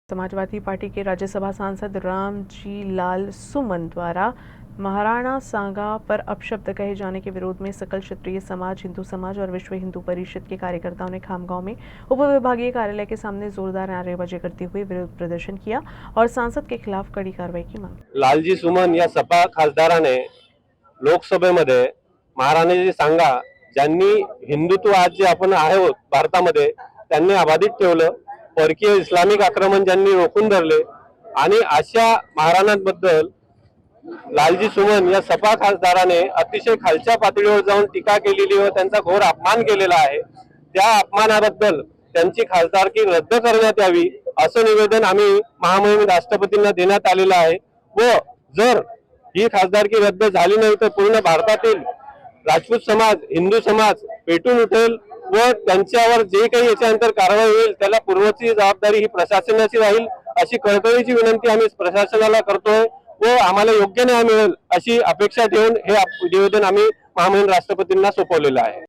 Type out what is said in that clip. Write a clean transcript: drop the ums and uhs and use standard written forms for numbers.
समाजवादी party के राज्यसभा सांसद रामजी लाल सुमन द्वारा महाराणा सांगा पर अपशब्द कहे जाने के विरोध में सकल क्षत्रिय समाज, हिंदू समाज और विश्व हिंदू परिषद के कार्यकर्ताओं ने खामगांव में उप विभागीय कार्यालय के सामने जोरदार नारेबाजी करते हुए विरोध प्रदर्शन किया और सांसद के खिलाफ कड़ी कार्रवाई की मांग। लालजी सुमन या सपा खासदाराने लोकसभेमध्ये महाराणाजी सांगा ज्यांनी हिंदुत्व आज जे आपण आहोत भारतामध्ये त्यांनी अबाधित ठेवलं, परकीय इस्लामिक आक्रमण ज्यांनी रोखून धरले आणि अशा महाराणांबद्दल लालजी सुमन या सपा खासदाराने अतिशय खालच्या पातळीवर जाऊन टीका केलेली व त्यांचा घोर अपमान केलेला आहे। त्या अपमानाबद्दल त्यांची खासदारकी रद्द करण्यात यावी असं निवेदन आम्ही महामहिम राष्ट्रपतींना देण्यात आलेलं आहे व जर ही खासदारकी रद्द झाली नाही तर पूर्ण भारतातील राजपूत समाज, हिंदू समाज पेटून उठेल व त्यांच्यावर जे काही याच्यानंतर कारवाई होईल त्याला पूर्वची जबाबदारी ही प्रशासनाची राहील अशी कळकळीची विनंती आम्ही प्रशासनाला करतोय व आम्हाला योग्य न्याय मिळेल अशी अपेक्षा ठेवून हे निवेदन आम्ही महामहिम राष्ट्रपतींना सोपवलेलं आहे।